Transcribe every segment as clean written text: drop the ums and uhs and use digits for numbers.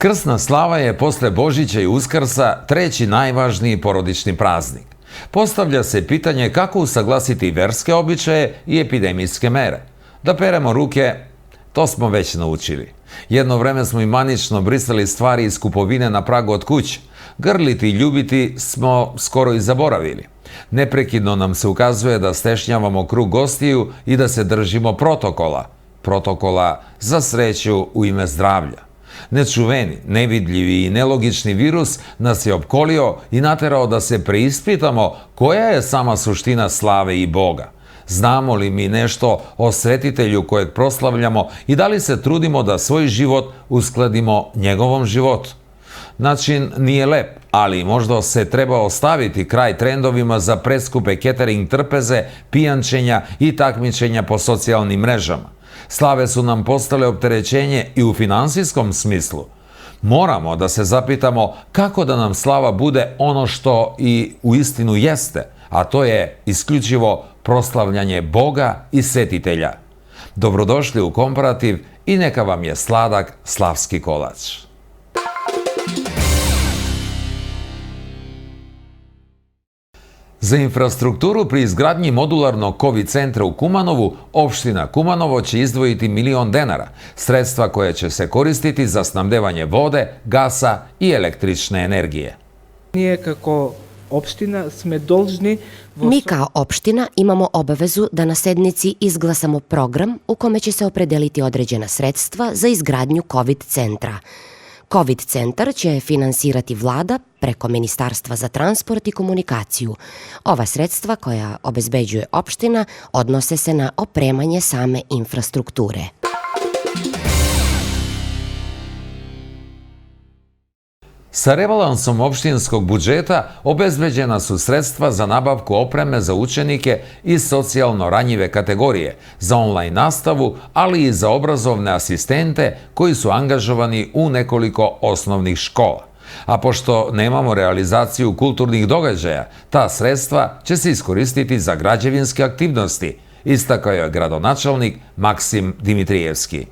Krsna slava je posle Božića i Uskrsa treći najvažniji porodični praznik. Postavlja se pitanje kako usaglasiti verske običaje i epidemijske mere. Da peremo ruke, to smo već naučili. Jedno vreme smo i manično brisali stvari iz kupovine na pragu od kuće. Grliti i ljubiti smo skoro i zaboravili. Neprekidno nam se ukazuje da stešnjavamo krug gostiju i da se držimo protokola. Protokola za sreću u ime zdravlja. Nečuveni, nevidljivi i nelogični virus nas je opkolio i naterao da se preispitamo koja je sama suština slave i Boga. Znamo li mi nešto o svetitelju kojeg proslavljamo i da li se trudimo da svoj život uskladimo njegovom životu? Način nije lep, ali možda se treba ostaviti kraj trendovima za preskupe catering trpeze, pijančenja i takmičenja po socijalnim mrežama. Slave su nam postale opterećenje i u finansijskom smislu. Moramo da se zapitamo kako da nam slava bude ono što i u istinu jeste, a to je isključivo proslavljanje Boga i svetitelja. Dobrodošli u Komparativ i neka vam je sladak slavski kolač. Za infrastrukturu pri izgradnji modularnog COVID centra u Kumanovu, opština Kumanovo će izdvojiti $1.000.000, sredstva koje će se koristiti za snabdevanje vode, gasa i električne energije. Mi kao opština imamo obavezu da na sednici izglasamo program u kome će se opredeliti određena sredstva za izgradnju COVID centra. COVID centar će finansirati vlada preko Ministarstva za transport i komunikaciju. Ova sredstva koja obezbeđuje opština odnose se na opremanje same infrastrukture. Sa rebalansom opštinskog budžeta obezbeđena su sredstva za nabavku opreme za učenike i socijalno ranjive kategorije, za online nastavu, ali i za obrazovne asistente koji su angažovani u nekoliko osnovnih škola. A pošto nemamo realizaciju kulturnih događaja, ta sredstva će se iskoristiti za građevinske aktivnosti, istakao je gradonačelnik Maksim Dimitrijevski.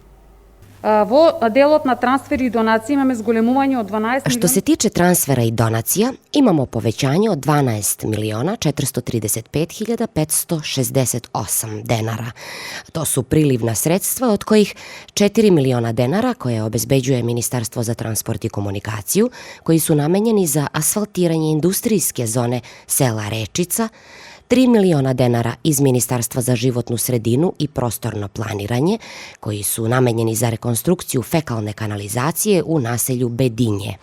Во делот на трансфери и донации имаме зголемување од 12 Što se tiče transfera i donacija, imamo povećanje od 12.435.568 denara. To su prilivna sredstva, od kojih 4 miliona denara koje obezbeđuje Ministarstvo za transport i komunikaciju, koji su namenjeni za asfaltiranje industrijske zone sela Rečica, 3 miliona denara iz Ministarstva za životnu sredinu i prostorno planiranje, koji su namenjeni za rekonstrukciju fekalne kanalizacije u naselju Bedinje.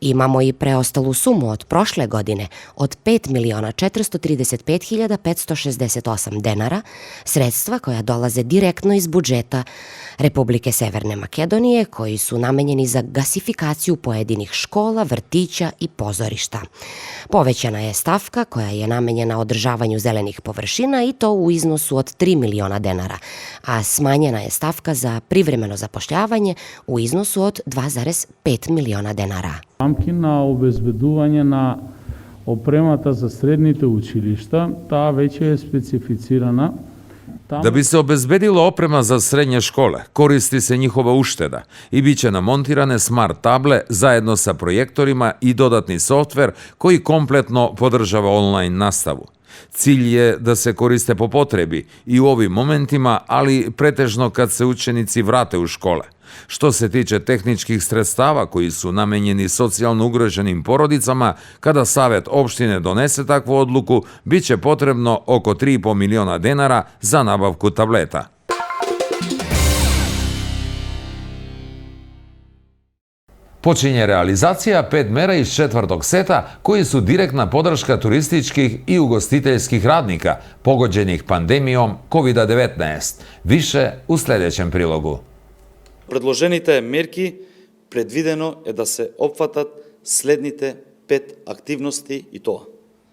Imamo i preostalu sumu od prošle godine od 5.435.568 denara, sredstva koja dolaze direktno iz budžeta Republike Severne Makedonije, koji su namenjeni za gasifikaciju pojedinih škola, vrtića i pozorišta. Povećana je stavka koja je namenjena održavanju zelenih površina i to u iznosu od 3 miliona denara, a smanjena je stavka za privremeno zapošljavanje u iznosu od 2,5 miliona denara. Рамки на обезбедување на опремата за средните училишта, таа веќе е специфицирана. Da bi se obezbedila oprema za srednje škole, koristi se njihova ušteda i bit će namontirane smart table zajedno sa projektorima i dodatni softver koji kompletno podržava online nastavu. Cilj je da se koriste po potrebi i u ovim momentima, ali pretežno kad se učenici vrate u škole. Što se tiče tehničkih sredstava koji su namenjeni socijalno ugroženim porodicama, kada Savet opštine donese takvu odluku, bit će potrebno oko 3,5 miliona denara za nabavku tableta. Počinje realizacija 5 mera iz 4. seta koji su direktna podrška turističkih i ugostiteljskih radnika pogođenih pandemijom COVID-19. Više u sljedećem prilogu. Предложените мерки предвидено е да се опфатат следните 5 активности и тоа.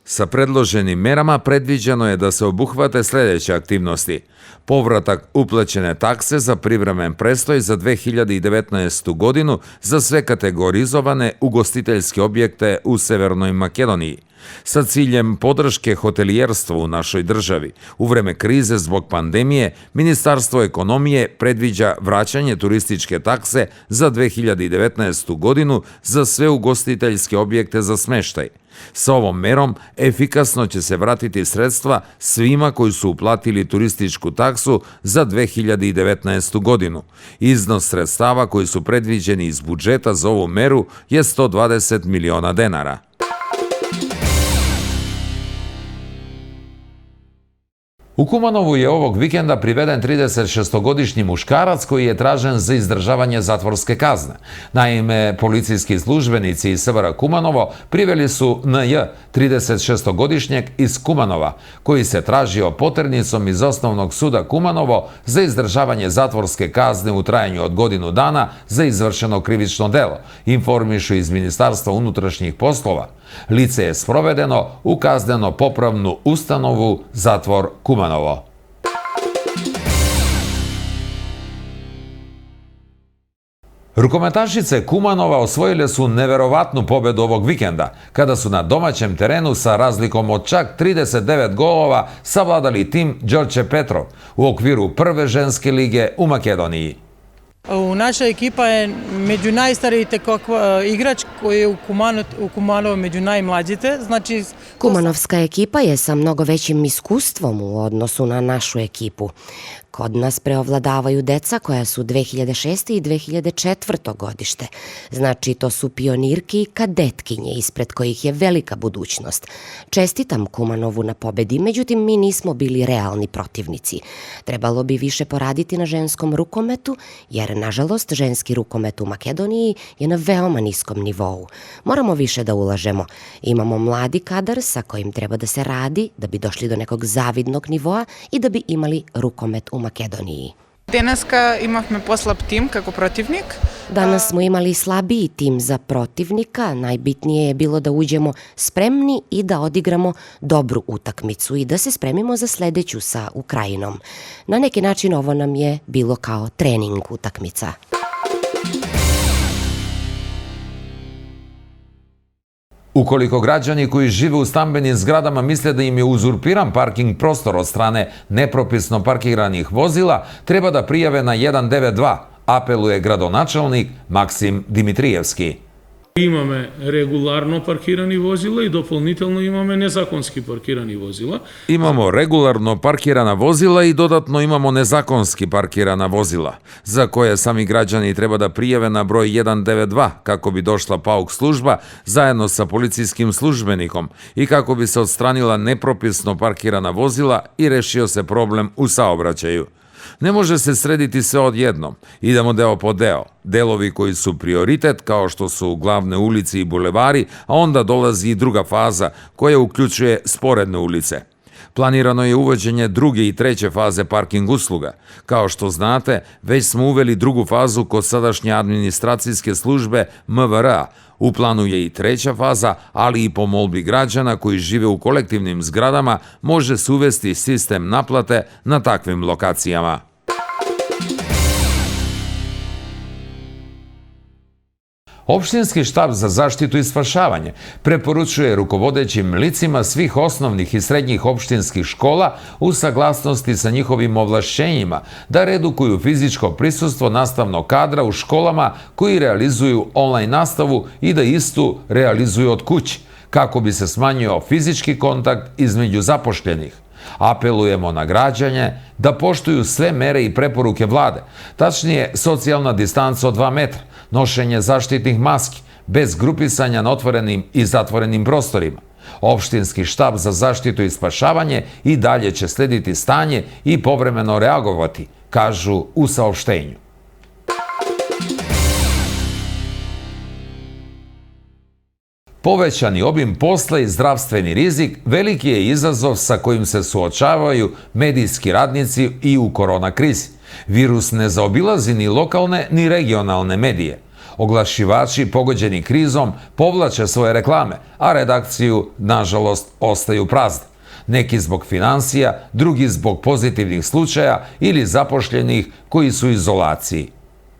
Sa predloženim merama predviđeno je da se obuhvate sljedeće aktivnosti. Povratak uplaćene takse za privremen prestoj za 2019. godinu za sve kategorizovane ugostiteljske objekte u Severnoj Makedoniji. Sa ciljem podrške hotelijerstvu u našoj državi, u vreme krize zbog pandemije, Ministarstvo ekonomije predviđa vraćanje turističke takse za 2019. godinu za sve ugostiteljske objekte za smeštaj. Sa ovom merom efikasno će se vratiti sredstva svima koji su uplatili turističku taksu za 2019. godinu. Iznos sredstava koji su predviđeni iz budžeta za ovu meru je 120 miliona dinara. U Kumanovu je ovog vikenda priveden 36-godišnji muškarac koji je tražen za izdržavanje zatvorske kazne. Naime, policijski službenici iz SVR Kumanovo priveli su NJ, 36-godišnjeg iz Kumanova, koji se tražio poternicom iz Osnovnog suda Kumanovo za izdržavanje zatvorske kazne u trajanju od godinu dana za izvršeno krivično delo, informišu iz Ministarstva unutrašnjih poslova. Lice je sprovedeno u kazneno-popravnu ustanovu zatvor Kumanovo. Rukometašice Kumanova osvojile su neverovatnu pobedu ovog vikenda, kada su na domaćem terenu sa razlikom od čak 39 golova savladali tim Đorđe Petrov u okviru prve ženske lige u Makedoniji. Naša ekipa je među najstariji igrač koji je u Kumanovu među najmlađite. Znači, Kumanovska ekipa je sa mnogo većim iskustvom u odnosu na našu ekipu. Kod nas preovladavaju deca koja su 2006. i 2004. godište. Znači, to su pionirki i kadetkinje ispred kojih je velika budućnost. Čestitam Kumanovu na pobedi, međutim mi nismo bili realni protivnici. Trebalo bi više poraditi na ženskom rukometu, jer nažalost ženski rukomet u Makedoniji je na veoma niskom nivou. Moramo više da ulažemo. Imamo mladi kadar sa kojim treba da se radi da bi došli do nekog zavidnog nivoa i da bi imali rukomet u Makedoniji. Deneska imavme poslab tim kako protivnik. Danas smo imali slabiji tim za protivnika. Najbitnije je bilo da uđemo spremni i da odigramo dobru utakmicu i da se spremimo za sledeću sa Ukrajinom. Na neki način ovo nam je bilo kao trening utakmica. Ukoliko građani koji žive u stambenim zgradama misle da im je uzurpiran parking prostor od strane nepropisno parkiranih vozila, treba da prijave na 192, apeluje gradonačelnik Maksim Dimitrijevski. Imаме регуларно паркирани возила и дополнително имаме незаконски паркирани возила. Imamo regularno parkirana vozila i dodatno imamo nezakonski parkirana vozila, za koje sami građani treba da prijave na broj 192 kako bi došla PAUK služba zajedno sa policijskim službenikom i kako bi se odstranila nepropisno parkirana vozila i rešio se problem u saobraćaju. Ne može se srediti sve odjednom. Idemo deo po deo. Delovi koji su prioritet, kao što su glavne ulice i bulevari, a onda dolazi i druga faza koja uključuje sporedne ulice. Planirano je uvođenje druge i treće faze parking usluga. Kao što znate, već smo uveli drugu fazu kod sadašnje administracijske službe МВР-a. U planu je i treća faza, ali i po molbi građana koji žive u kolektivnim zgradama može se uvesti sistem naplate na takvim lokacijama. Opštinski štab za zaštitu i spašavanje preporučuje rukovodećim licima svih osnovnih i srednjih opštinskih škola u saglasnosti sa njihovim ovlašćenjima da redukuju fizičko prisustvo nastavnog kadra u školama koji realizuju online nastavu i da istu realizuju od kuće, kako bi se smanjio fizički kontakt između zapošljenih. Apelujemo na građane da poštuju sve mere i preporuke vlade, tačnije socijalna distanca od 2 metra, nošenje zaštitnih maski, bez grupisanja na otvorenim i zatvorenim prostorima. Opštinski štab za zaštitu i spašavanje i dalje će slediti stanje i povremeno reagovati, kažu u saopštenju. Povećani obim posla i zdravstveni rizik veliki je izazov sa kojim se suočavaju medijski radnici i u korona krizi. Virus ne zaobilazi ni lokalne ni regionalne medije. Oglašivači pogođeni krizom povlače svoje reklame, a redakciju, nažalost, ostaju prazne. Neki zbog finansija, drugi zbog pozitivnih slučaja ili zapošljenih koji su u izolaciji.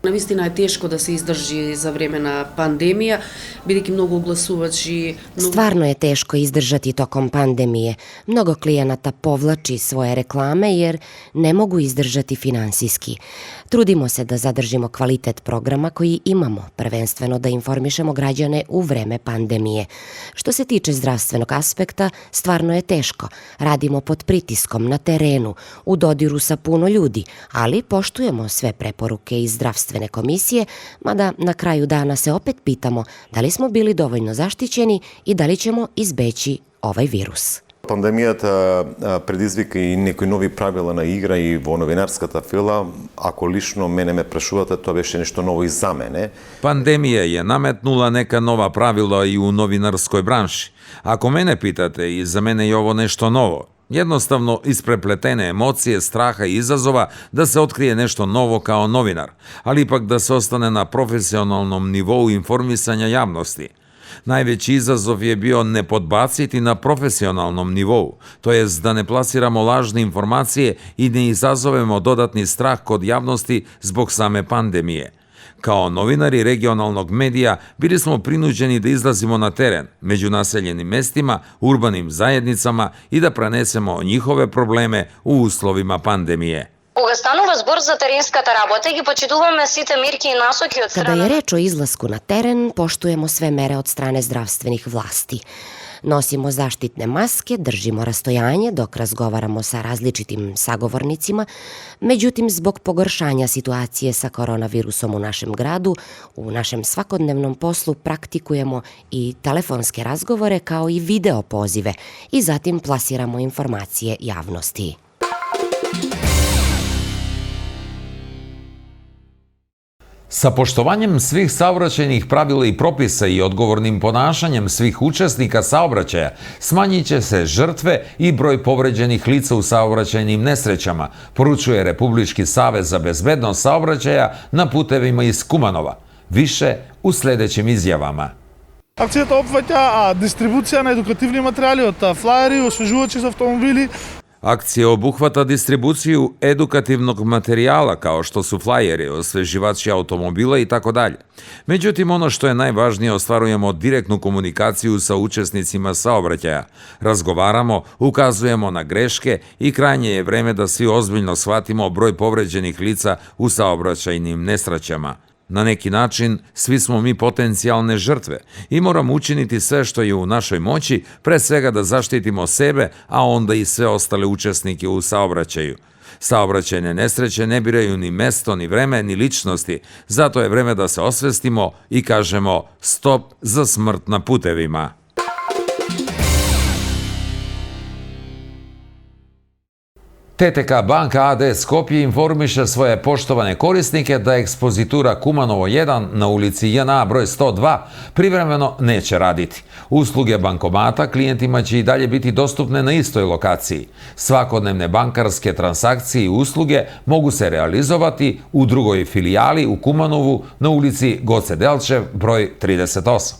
Навистина е тешко да се издржи за време на пандемија, бидејќи многу огласувачи... Stvarno je teško izdržati tokom pandemije. Mnogo klijenata povlači svoje reklame jer ne mogu izdržati finansijski. Trudimo se da zadržimo kvalitet programa koji imamo, prvenstveno da informišemo građane u vreme pandemije. Što se tiče zdravstvenog aspekta, stvarno je teško. Radimo pod pritiskom na terenu, u dodiru sa puno ljudi, ali poštujemo sve preporuke iz zdravstvene komisije, mada na kraju dana se opet pitamo da li smo bili dovoljno zaštićeni i da li ćemo izbeći ovaj virus. Пандемијата предизвика и некои нови правила на игра и во новинарската фила. Ако лично мене ме прашувате, тоа беше нешто ново и за мене. Pandemija je nametnula neka nova pravila i u novinarskoj branši. Ako mene pitate, i za mene je ovo nešto novo. Jednostavno isprepletene emocije, straha i izazova da se otkrije nešto novo kao novinar, ali ipak da se ostane na profesionalnom nivou informisanja javnosti. Najveći izazov je bio ne podbaciti na profesionalnom nivou, to jest da ne plasiramo lažne informacije i ne izazovemo dodatni strah kod javnosti zbog same pandemije. Kao novinari regionalnog medija bili smo prinuđeni da izlazimo na teren, među naseljenim mestima, urbanim zajednicama i da prenesemo njihove probleme u uslovima pandemije. Кога станува збор за теренската работа, ги почитуваме сите мерки и насоки од Kada страна. je reč o izlasku na teren, poštujemo sve mere od strane zdravstvenih vlasti. Nosimo zaštitne maske, držimo rastojanje dok razgovaramo sa različitim sagovornicima, međutim, zbog pogoršanja situacije sa koronavirusom u našem gradu, u našem svakodnevnom poslu praktikujemo i telefonske razgovore kao i video pozive i zatim plasiramo informacije javnosti. Sa poštovanjem svih saobraćajnih pravila i propisa i odgovornim ponašanjem svih učesnika saobraćaja smanjit će se žrtve i broj povređenih lica u saobraćajnim nesrećama, poručuje Republički savez za bezbednost saobraćaja na putevima iz Kumanova. Više u sledećim izjavama. Акцијата опфаќа дистрибуција на едукативни материјали од флаери, освежувачи за автомобили. Akcija obuhvata distribuciju edukativnog materijala kao što su flajeri, osveživači automobila i tako dalje. Međutim, ono što je najvažnije, ostvarujemo direktnu komunikaciju sa učesnicima saobraćaja. Razgovaramo, ukazujemo na greške i krajnje je vreme da svi ozbiljno shvatimo broj povređenih lica u saobraćajnim nesrećama. Na neki način, svi smo mi potencijalne žrtve i moramo učiniti sve što je u našoj moći, pre svega da zaštitimo sebe, a onda i sve ostale učesnike u saobraćaju. Saobraćajne nesreće ne biraju ni mesto, ni vreme, ni ličnosti, zato je vreme da se osvestimo i kažemo stop za smrt na putevima. TTK Banka AD Skopje informiše svoje poštovane korisnike da ekspozitura Kumanovo 1 na ulici JNA broj 102 privremeno neće raditi. Usluge bankomata klijentima će i dalje biti dostupne na istoj lokaciji. Svakodnevne bankarske transakcije i usluge mogu se realizovati u drugoj filijali u Kumanovu na ulici Goce Delčev broj 38.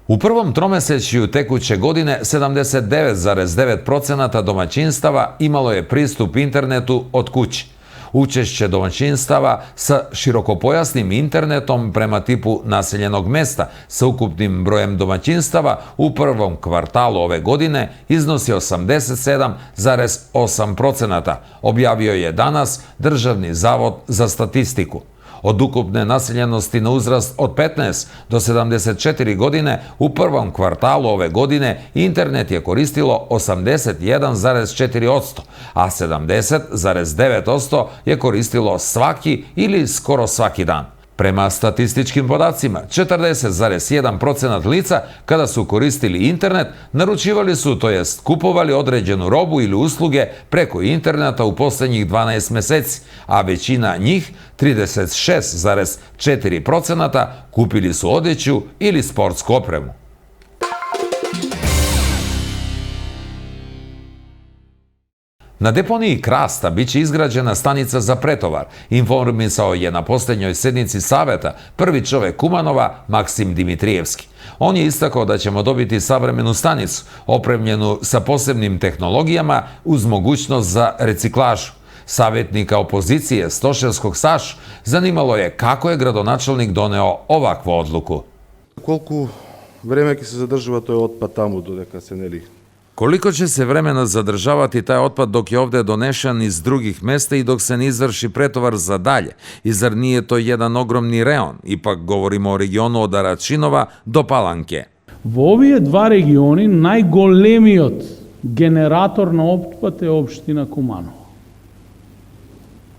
U prvom tromesečju tekuće godine 79,9% domaćinstava imalo je pristup internetu od kuće. Učešće domaćinstava sa širokopojasnim internetom prema tipu naseljenog mesta sa ukupnim brojem domaćinstava u prvom kvartalu ove godine iznosi 87,8%, objavio je danas Državni zavod za statistiku. Od ukupne naseljenosti na uzrast od 15 do 74 godine u prvom kvartalu ove godine internet je koristilo 81,4%, a 70,9% je koristilo svaki ili skoro svaki dan. Prema statističkim podacima, 40,1% lica kada su koristili internet naručivali su, to jest kupovali određenu robu ili usluge preko interneta u poslednjih 12 meseci, a većina njih, 36,4%, kupili su odeću ili sportsku opremu. Na deponiji Krasta biće izgrađena stanica za pretovar, informisao je na posljednjoj sednici saveta prvi čovek Kumanova, Maksim Dimitrijevski. On je istakao da ćemo dobiti savremenu stanicu, opremljenu sa posebnim tehnologijama uz mogućnost za reciklažu. Savjetnika opozicije Stoševskog Saš zanimalo je kako je gradonačelnik doneo ovakvu odluku. Колку време ќе се задржува тој отпад таму додека се нели? Koliko će se vremena zadržavati taj otpad dok je ovdje donešan iz drugih mesta i dok se ne izvrši pretovar za dalje? I zar nije to jedan ogromni reon? Ipak govorimo o regionu od Aračinova do Palanke. Во овие два региони најголемиот генератор на отпад е општина Куманово.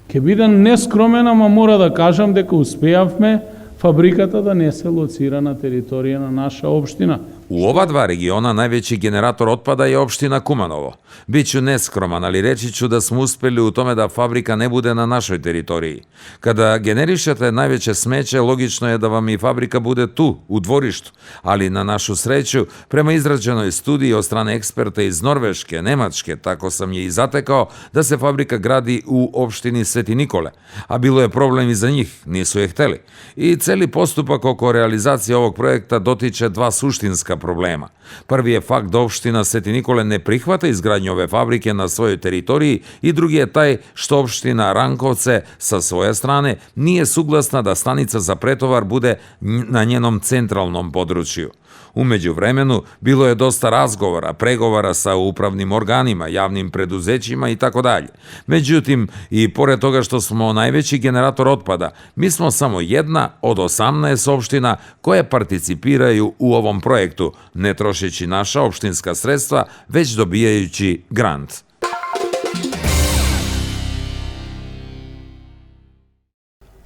Ке бидам нескромен, ама мора да кажам дека успеавме фабриката да не се лоцира на територија на наша општина. U ova dva regiona najveći generator otpada je opština Kumanovo. Biću neskroman, ali reći ću da smo uspeli u tome da fabrika ne bude na našoj teritoriji. Kada generišete najveće smeće, logično je da vam i fabrika bude tu, u dvorištu, ali na našu sreću, prema izrađenoj studiji od strane eksperta iz Norveške, Nemačke, tako sam je i zatekao da se fabrika gradi u opštini Sveti Nikole, a bilo je problem i za njih, nisu je hteli. I celi postupak oko realizacije ovog projekta dotiče dva suštinska problema. Prvi je fakt da opština Sveti Nikole ne prihvata izgradnju ove fabrike na svojoj teritoriji i drugi je taj što opština Rankovce sa svoje strane nije suglasna da stanica za pretovar bude na njenom centralnom području. U međuvremenu bilo je dosta razgovora, pregovara sa upravnim organima, javnim preduzećima i tako dalje. Međutim, i pored toga što smo najveći generator otpada, mi smo samo jedna od 18 opština koje participiraju u ovom projektu, ne trošeći naša opštinska sredstva, već dobijajući grant.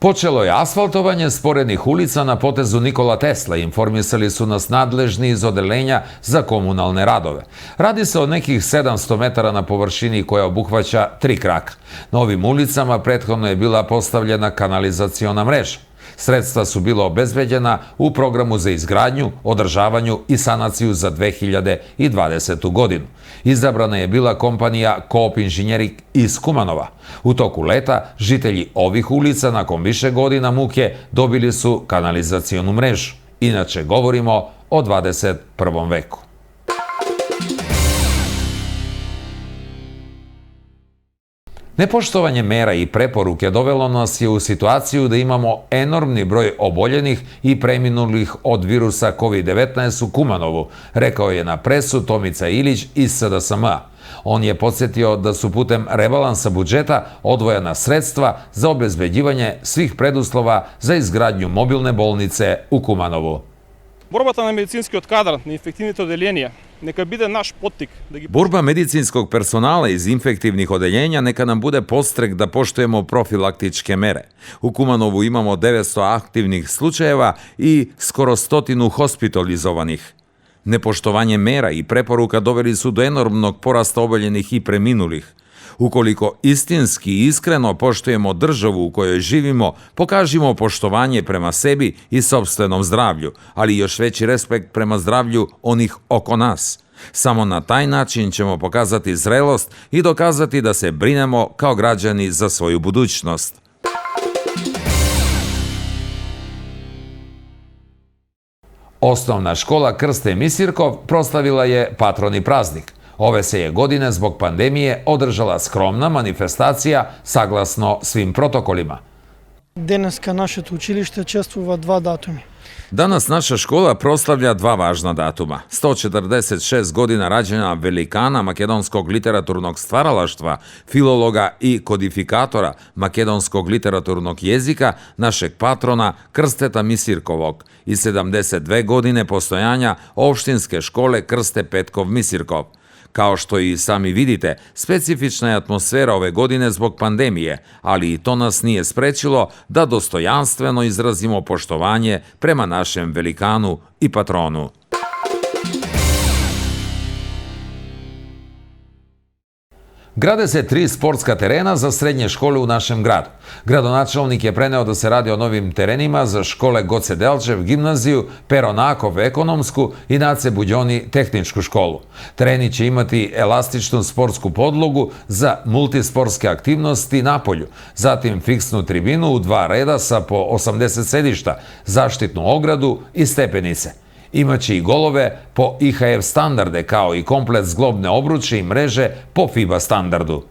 Počelo je asfaltovanje sporednih ulica na potezu Nikola Tesla, informisali su nas nadležni iz odelenja za komunalne radove. Radi se o nekih 700 metara na površini koja obuhvaća 3 kraka. Na ovim ulicama prethodno je bila postavljena kanalizaciona mreža. Sredstva su bila obezbeđena u programu za izgradnju, održavanju i sanaciju za 2020. godinu. Izabrana je bila kompanija Coop Inženjering iz Kumanova. U toku leta žitelji ovih ulica nakon više godina muke dobili su kanalizacionu mrežu. Inače govorimo o 21. veku. Nepoštovanje mera i preporuke dovelo nas je u situaciju da imamo enormni broj oboljenih i preminulih od virusa COVID-19 u Kumanovu, rekao je na presu Tomica Ilić iz SDSM-a. On je podsjetio da su putem rebalansa budžeta odvojena sredstva za obezbeđivanje svih preduslova za izgradnju mobilne bolnice u Kumanovu. Борбата на медицинскиот кадар на инфективните оделjenja neka биде наш поттик да ги Borba medicinskog personala iz infektivnih odeljenja neka nam bude podstrek da poštujemo profilaktičke mere. U Kumanovu imamo 900 aktivnih slučajeva i skoro 100 hospitalizovanih. Nepoštovanje mera i preporuka doveli su do enormnog porasta oboljenih i preminulih. Ukoliko istinski i iskreno poštujemo državu u kojoj živimo, pokažimo poštovanje prema sebi i sopstvenom zdravlju, ali još veći respekt prema zdravlju onih oko nas. Samo na taj način ćemo pokazati zrelost i dokazati da se brinemo kao građani za svoju budućnost. Osnovna škola Krste Misirkov proslavila je patroni praznik. Ove se je godine zbog pandemije održala skromna manifestacija saglasno svim protokolima. Денеска нашето училиште чествува два датуми. Danas naša škola proslavlja dva važna datuma. 146 godina rađenja velikana makedonskog literaturnog stvaralaštva, filologa i kodifikatora makedonskog literaturnog jezika, našeg patrona Krsteta Misirkovog i 72 godine postojanja opštinske škole Krste Petkov Misirkov. Kao što i sami vidite, specifična je atmosfera ove godine zbog pandemije, ali i to nas nije sprečilo da dostojanstveno izrazimo poštovanje prema našem velikanu i patronu. Grade se 3 sportska terena za srednje škole u našem gradu. Gradonačelnik je preneo da se radi o novim terenima za škole Goce Delčev gimnaziju, Pero Nakov ekonomsku i Nace Buđoni tehničku školu. Tereni će imati elastičnu sportsku podlogu za multisportske aktivnosti na polju, zatim fiksnu tribinu u 2 reda sa po 80 sedišta, zaštitnu ogradu i stepenice. Imaće i golove po IHF standarde, kao i komplet zglobne obruče i mreže po FIBA standardu.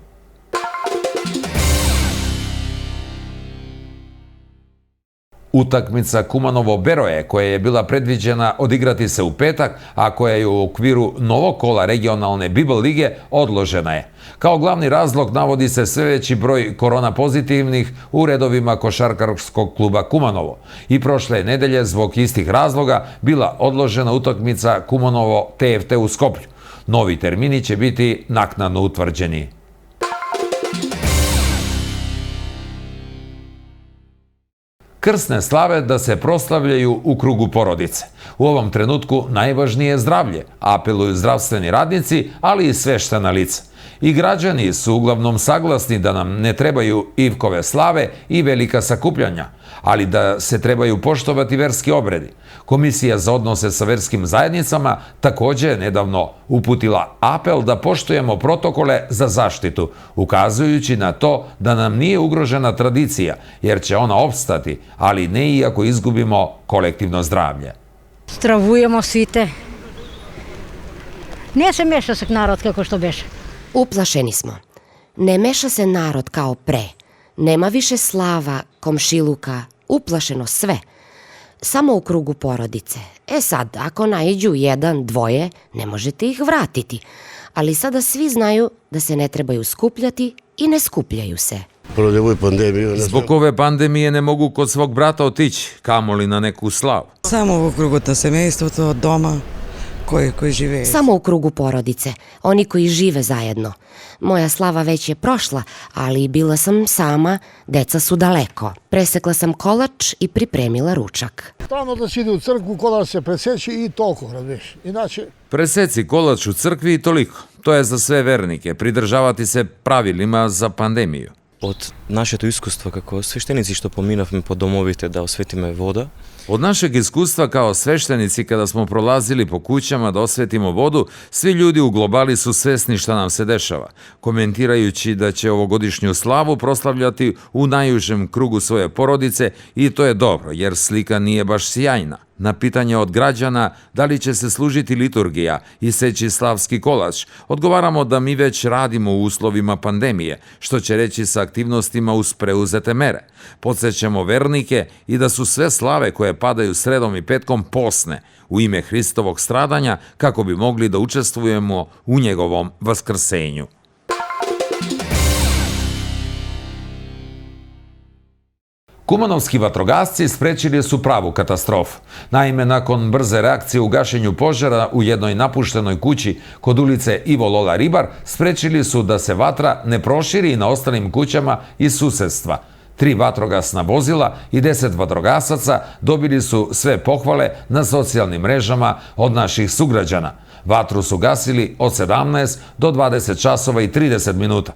Utakmica Kumanovo-Beroje, koja je bila predviđena odigrati se u petak, a koja je u okviru novog kola regionalne Bibl lige, odložena je. Kao glavni razlog navodi se sve veći broj korona pozitivnih u redovima košarkarskog kluba Kumanovo. I prošle nedelje zbog istih razloga bila odložena utakmica Kumanovo-TFT u Skoplju. Novi termini će biti naknadno utvrđeni. Krsne slave da se proslavljaju u krugu porodice. U ovom trenutku najvažnije je zdravlje, apeluju zdravstveni radnici, ali i sveštena lica. I građani su uglavnom saglasni da nam ne trebaju Ivkove slave i velika sakupljanja, ali da se trebaju poštovati verski obredi. Komisija za odnose sa verskim zajednicama također je nedavno uputila apel da poštujemo protokole za zaštitu, ukazujući na to da nam nije ugrožena tradicija, jer će ona opstati, ali ne i ako izgubimo kolektivno zdravlje. Zdravujemo svite. Ne se meša se narod kako što beše. Uplašeni smo. Ne meša se narod kao pre. Nema više slava, komšiluka, uplašeno sve. Samo u krugu porodice. Sad, ako naiđu 1, 2, ne možete ih vratiti. Ali sada svi znaju da se ne trebaju skupljati i ne skupljaju se. Zbog ove pandemije ne mogu kod svog brata otići, kamoli na neku slavu. Samo u krugu na semejstvo, doma, koji žive. Samo u krugu porodice, oni koji žive zajedno. Moja slava već je prošla, ali bila sam sama, deca su daleko. Presekla sam kolač i pripremila ručak. Stano da se ide u crkvu, kolač se preseći i toliko, razumiješ. Inače... Preseci kolač u crkvi i toliko. To je za sve vernike, pridržavati se pravilima za pandemiju. Od našето iskustva kako sveštenici što pominavme po domovite da osvetime voda. Od našeg iskustva kao sveštenici kada smo prolazili po kućama da osvetimo vodu, svi ljudi u globali su svesni šta nam se dešava, komentirajući da će ovogodišnju slavu proslavljati u najužem krugu svoje porodice i to je dobro jer slika nije baš sjajna. Na pitanje od građana da li će se služiti liturgija i seći slavski kolač, odgovaramo da mi već radimo u uslovima pandemije, što će reći sa aktivnostima uz preuzete mere. Podsjećamo vernike i da su sve slave koje padaju sredom i petkom posne u ime Hristovog stradanja kako bi mogli da učestvujemo u njegovom vaskrsenju. Kumanovski vatrogasci sprečili su pravu katastrofu. Naime, nakon brze reakcije u gašenju požara u jednoj napuštenoj kući kod ulice Ivo Lola Ribar, sprečili su da se vatra ne proširi na ostalim kućama iz susedstva. 3 vatrogasna vozila i 10 vatrogasaca dobili su sve pohvale na socijalnim mrežama od naših sugrađana. Vatru su gasili od 17 do 20 časova i 30 minuta.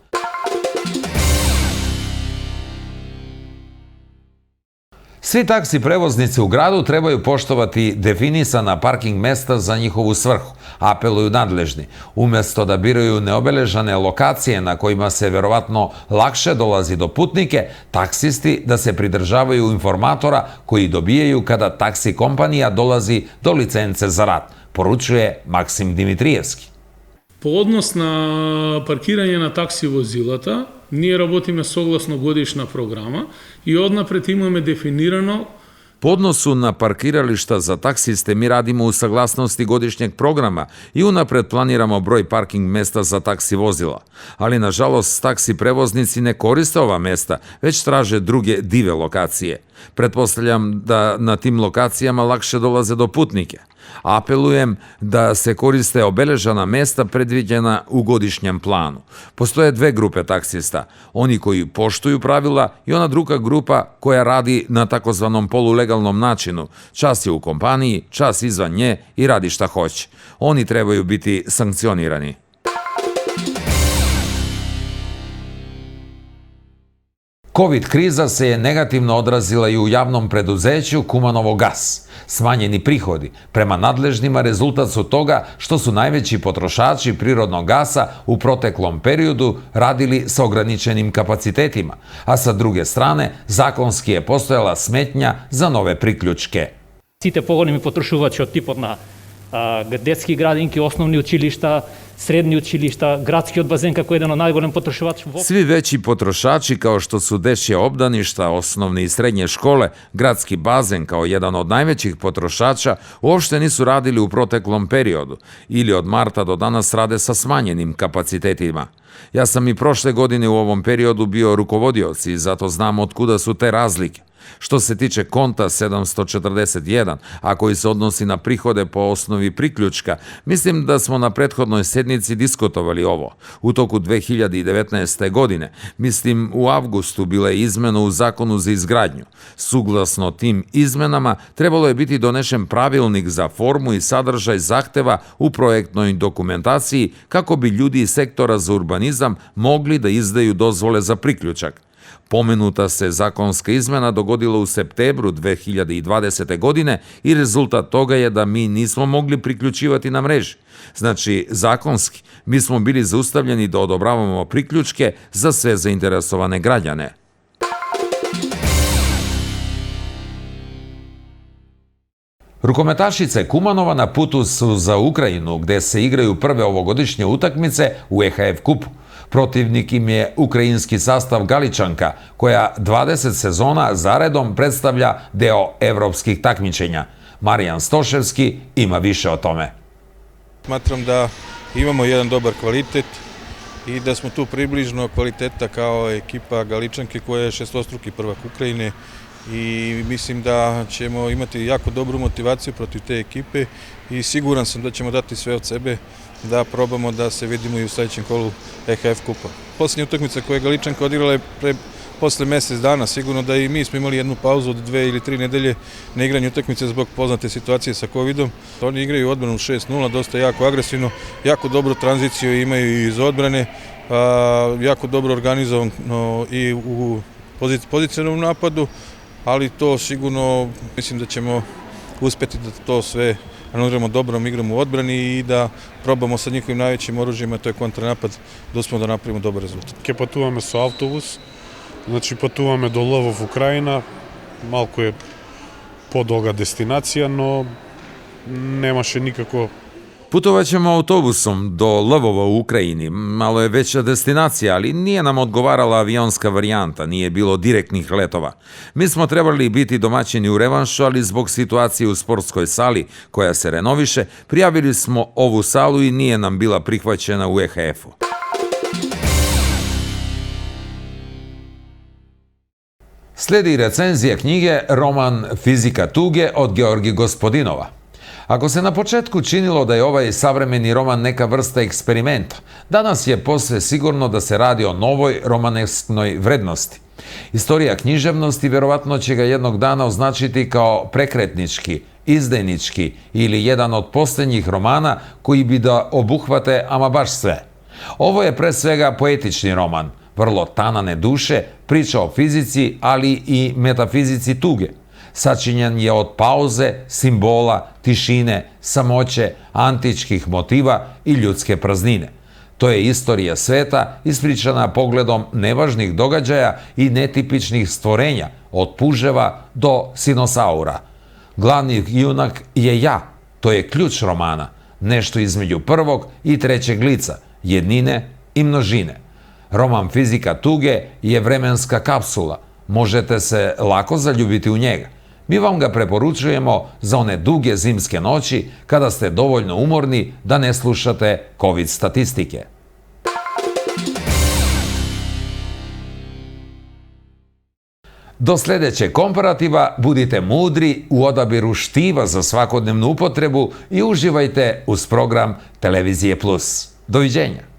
Svi taksi prevoznici u gradu trebaju poštovati definisana parking mesta za njihovu svrhu, apeluju nadležni. Umjesto da biraju neobeležane lokacije na kojima se verovatno lakše dolazi do putnike, taksisti da se pridržavaju informatora koji dobijaju kada taksi kompanija dolazi do licence za rad, poručuje Maksim Dimitrijevski. По однос на паркирање на такси возилата, ние работиме согласно годишна програма и однапред имаме дефинирано. Po odnosu na parkirališta za taksiste mi radimo u saglasnosti godišnjeg programa i unapred planiramo broj parking mesta za taksi vozila. Ali nažalost taksi prevoznici ne koriste ova mesta, već traže druge dive lokacije. Pretpostavljam da na tim lokacijama lakše dolaze do putnike. Apelujem da se koriste obeležena mesta predviđena u godišnjem planu. Postoje 2 grupe taksista, oni koji poštuju pravila i ona druga grupa koja radi na takozvanom polulegalnom načinu. Čas je u kompaniji, čas izvan nje i radi šta hoće. Oni trebaju biti sankcionirani. Covid kriza se je negativno odrazila i u javnom preduzeću Kumanovo gas. Smanjeni prihodi prema nadležnima rezultat su toga što su najveći potrošači prirodnog gasa u proteklom periodu radili sa ograničenim kapacitetima, a sa druge strane zakonski je postojala smetnja za nove priključke. Сите поголеми потрошувачи од типот на детски градинки, основни училишта, средни училишта, градскиот базен како еден од најголем потрошувач. Svi veći potrošači kao što su dečje obdaništa, osnovne i srednje škole, gradski bazen kao jedan od najvećih potrošača uopšte nisu radili u proteklom periodu ili od marta do danas rade sa smanjenim kapacitetima. Ja sam i prošle godine u ovom periodu bio rukovodioc i zato znam od kuda su te razlike. Što se tiče konta 741, a koji se odnosi na prihode po osnovi priključka, mislim da smo na prethodnoj sednici diskutovali ovo. U toku 2019. godine, mislim u avgustu, bila je izmena u zakonu za izgradnju. Suglasno tim izmenama, trebalo je biti donešen pravilnik za formu i sadržaj zahteva u projektnoj dokumentaciji kako bi ljudi iz sektora za urbanizam mogli da izdaju dozvole za priključak. Pomenuta se zakonska izmena dogodila u septembru 2020. godine i rezultat toga je da mi nismo mogli priključivati na mreži. Znači, zakonski, mi smo bili zaustavljeni da odobravamo priključke za sve zainteresovane građane. Rukometašice Kumanova na putu su za Ukrajinu, gde se igraju prve ovogodišnje utakmice u EHF kupu. Protivnik im je ukrajinski sastav Galičanka, koja 20 sezona zaredom predstavlja deo evropskih takmičenja. Marijan Stoševski ima više o tome. Smatram da imamo jedan dobar kvalitet i da smo tu približno kvaliteta kao ekipa Galičanke koja je šestostruki prvak Ukrajine i mislim da ćemo imati jako dobru motivaciju protiv te ekipe i siguran sam da ćemo dati sve od sebe da probamo da se vidimo i u sledećem kolu EHF kupa. Posljednja utakmica koja je Galičanka odigrala je posle mesec dana, sigurno da i mi smo imali jednu pauzu od 2 ili 3 nedelje na igranju utakmice zbog poznate situacije sa Covidom. Oni igraju odbranu 6-0, dosta jako agresivno, jako dobru tranziciju imaju iz odbrane, jako dobro organizovano i u pozicionalnom napadu, ali to sigurno mislim da ćemo uspeti da to sve anuliramo dobrom igrom u odbrani i da probamo sa njihovim najvećim oružjima, to je kontranapad, da uspemo da napravimo dobar rezultat. Ке патуваме со автобус, значи патуваме до Лвов, Украина, малку е подолга дестинација, но немаше никако. Putovat ćemo autobusom do Lvova u Ukrajini. Malo je veća destinacija, ali nije nam odgovarala avionska varijanta, nije bilo direktnih letova. Mi smo trebali biti domaćini u revanšu, ali zbog situacije u sportskoj sali koja se renoviše, prijavili smo ovu salu i nije nam bila prihvaćena u EHF-u. Slijedi recenzija knjige Roman Fizika tuge od Georgi Gospodinova. Ako se na početku činilo da je ovaj savremeni roman neka vrsta eksperimenta, danas je posve sigurno da se radi o novoj romanesknoj vrednosti. Istorija književnosti verovatno će ga jednog dana označiti kao prekretnički, izdajnički ili jedan od posljednjih romana koji bi da obuhvate ama baš sve. Ovo je pre svega poetični roman, vrlo tanane duše, priča o fizici, ali i metafizici tuge. Sačinjen je od pauze, simbola, tišine, samoće, antičkih motiva i ljudske praznine. To je istorija sveta ispričana pogledom nevažnih događaja i netipičnih stvorenja, od puževa do sinosaura. Glavni junak je ja, to je ključ romana, nešto između prvog i trećeg lica, jednine i množine. Roman Fizika tuge je vremenska kapsula, možete se lako zaljubiti u njega. Mi vam ga preporučujemo za one duge zimske noći kada ste dovoljno umorni da ne slušate COVID statistike. Do sljedećeg komparativa budite mudri u odabiru štiva za svakodnevnu upotrebu i uživajte uz program Televizije Plus. Doviđenja!